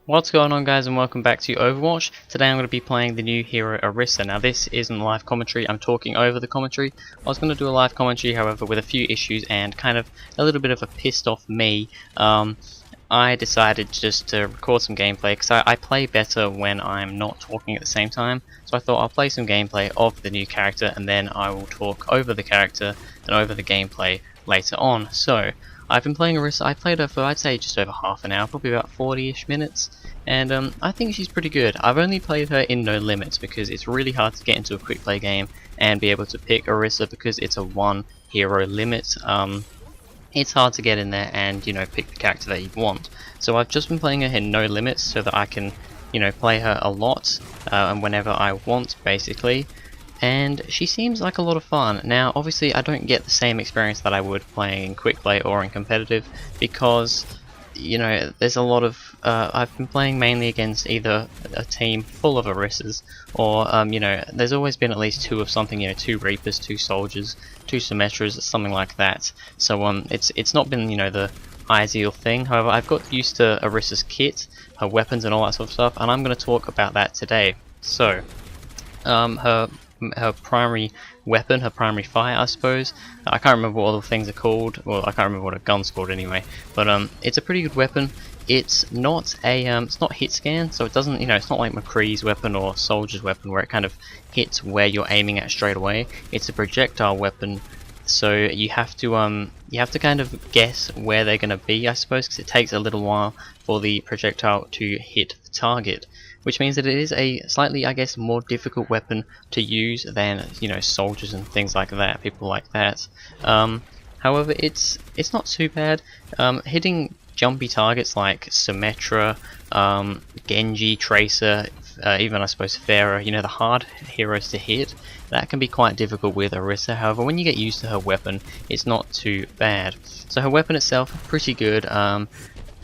What's going on, guys, and welcome back to Overwatch. Today I'm going to be playing the new hero Orisa. Now this isn't live commentary, I'm talking over the commentary. I was going to do a live commentary, however, with a few issues and kind of a little bit of a pissed off me. I decided just to record some gameplay because I play better when I'm not talking at the same time. So I thought I'll play some gameplay of the new character and then I will talk over the character and over the gameplay later on. So I've been playing Orisa. I played her for, I'd say, just over half an hour, probably about 40-ish minutes, and I think she's pretty good. I've only played her in No Limits because it's really hard to get into a quick play game and be able to pick Orisa because it's a one hero limit. It's hard to get in there and, you know, pick the character that you want. So I've just been playing her in No Limits so that I can, you know, play her a lot and whenever I want, basically. And she seems like a lot of fun. Now, obviously, I don't get the same experience that I would playing in quick play or in competitive because, you know, there's a lot of I've been playing mainly against either a team full of Orisas or you know, there's always been at least two of something, you know, 2 Reapers, 2 Soldiers, 2 Symmetras, something like that. So it's not been, you know, the ideal thing. However, I've got used to Orisa's kit, her weapons and all that sort of stuff, and I'm going to talk about that today. So her primary weapon, her primary fire, I suppose. I can't remember what all the things are called. Well, I can't remember what a gun's called anyway. But it's a pretty good weapon. It's not hit scan, so it doesn't, you know, it's not like McCree's weapon or Soldier's weapon where it kind of hits where you're aiming at straight away. It's a projectile weapon, so you have to kind of guess where they're going to be, I suppose, because it takes a little while for the projectile to hit the target. Which means that it is a slightly, I guess, more difficult weapon to use than, you know, Soldiers and things like that, people like that. However, it's not too bad. Hitting jumpy targets like Symmetra, Genji, Tracer, even I suppose Pharah, you know, the hard heroes to hit, that can be quite difficult with Orisa. However, when you get used to her weapon, it's not too bad. So her weapon itself, pretty good.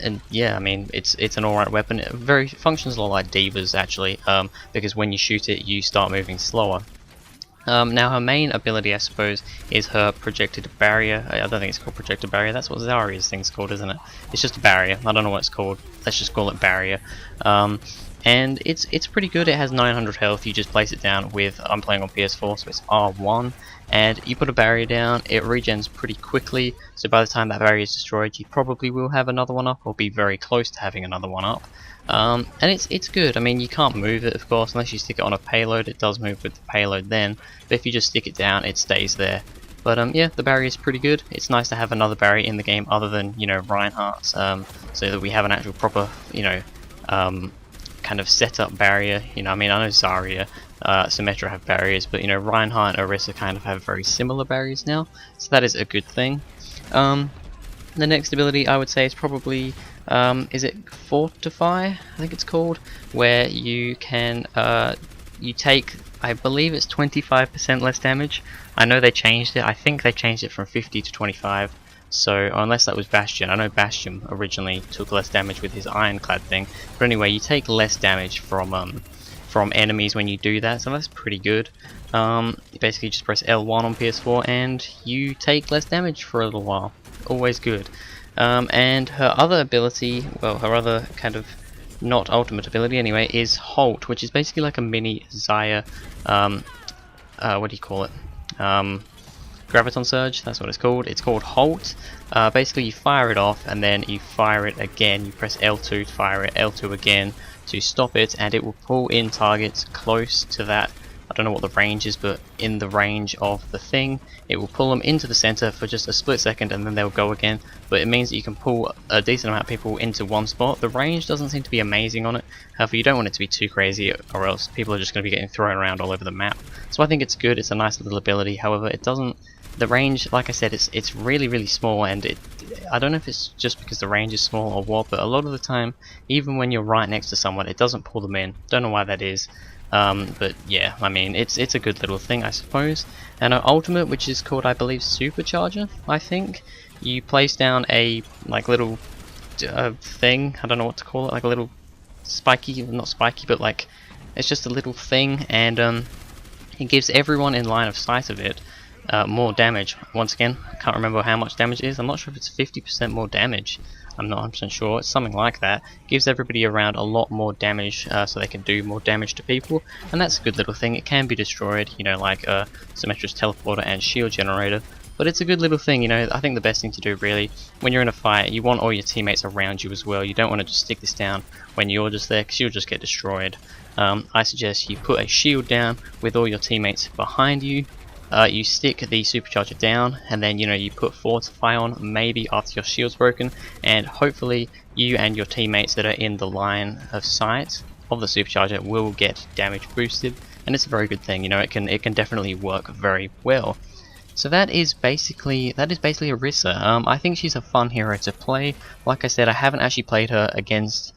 And yeah, I mean, it's an alright weapon. It functions a lot like D.Va's actually, because when you shoot it, you start moving slower. Now her main ability, I suppose, is her projected barrier. I don't think it's called projected barrier. That's what Zarya's thing's called, isn't it? It's just a barrier. I don't know what it's called. Let's just call it barrier. And it's pretty good. It has 900 health. You just place it down with, I'm playing on PS4, so it's R1, and you put a barrier down. It regens pretty quickly, so by the time that barrier is destroyed, you probably will have another one up, or be very close to having another one up. And it's good. I mean, you can't move it, of course, unless you stick it on a payload. It does move with the payload then, but if you just stick it down, it stays there. But yeah, the barrier is pretty good. It's nice to have another barrier in the game other than, you know, Reinhardt's, so that we have an actual proper, you know, kind of setup barrier. You know, I mean, I know Zarya, Symmetra have barriers, but, you know, Reinhardt and Orisa kind of have very similar barriers now, so that is a good thing. The next ability I would say is probably, is it Fortify, I think it's called, where you can, you take, I believe it's 25% less damage. I know they changed it. I think they changed it from 50 to 25. So, unless that was Bastion. I know Bastion originally took less damage with his ironclad thing. But anyway, you take less damage from enemies when you do that, so that's pretty good. You basically just press L1 on PS4 and you take less damage for a little while. Always good. And her other ability, well, her other kind of not ultimate ability anyway, is Halt, which is basically like a mini Zarya, what do you call it? Graviton Surge, that's what it's called. It's called Halt. Basically you fire it off and then you fire it again. You press L2 to fire it, L2 again to stop it, and it will pull in targets close to that. I don't know what the range is, but in the range of the thing, it will pull them into the center for just a split second and then they'll go again. But it means that you can pull a decent amount of people into one spot. The range doesn't seem to be amazing on it. However, you don't want it to be too crazy or else people are just going to be getting thrown around all over the map. So I think it's good. It's a nice little ability. However, it doesn't, the range, like I said, it's really small, and I don't know if it's just because the range is small or what, but a lot of the time, even when you're right next to someone, it doesn't pull them in. Don't know why that is. But yeah, I mean, it's a good little thing, I suppose. And our ultimate, which is called, I believe, Supercharger, I think. You place down a like little thing, I don't know what to call it, like a little spiky, not spiky, but like it's just a little thing, and it gives everyone in line of sight of it more damage. Once again, I can't remember how much damage it is. I'm not sure if it's 50% more damage. I'm not 100% sure. It's something like that. Gives everybody around a lot more damage, so they can do more damage to people, and that's a good little thing. It can be destroyed, you know, like Symmetra's teleporter and shield generator. But it's a good little thing, you know. I think the best thing to do really, when you're in a fight, you want all your teammates around you as well. You don't want to just stick this down when you're just there, because you'll just get destroyed. I suggest you put a shield down with all your teammates behind you. You stick the supercharger down, and then, you know, you put fortify on maybe after your shield's broken, and hopefully you and your teammates that are in the line of sight of the supercharger will get damage boosted, and it's a very good thing. You know, it can definitely work very well. So that is basically Orisa. I think she's a fun hero to play. Like I said, I haven't actually played her against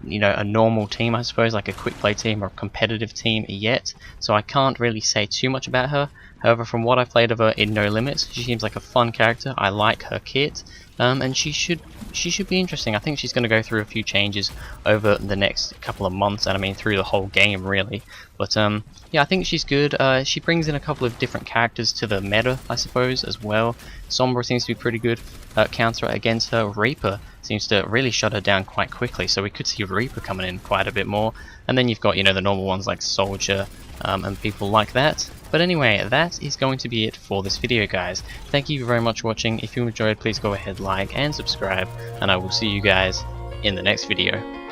you know, a normal team, I suppose, like a quick play team or a competitive team yet, so I can't really say too much about her. However, from what I've played of her in No Limits, she seems like a fun character. I like her kit, and she should be interesting. I think she's going to go through a few changes over the next couple of months, and I mean through the whole game really. But yeah, I think she's good. She brings in a couple of different characters to the meta, I suppose, as well. Sombra seems to be pretty good counter against her. Reaper seems to really shut her down quite quickly, so we could see Reaper coming in quite a bit more. And then you've got, you know, the normal ones like Soldier and people like that. But anyway, that is going to be it for this video, guys. Thank you very much for watching. If you enjoyed, please go ahead, like and subscribe, and I will see you guys in the next video.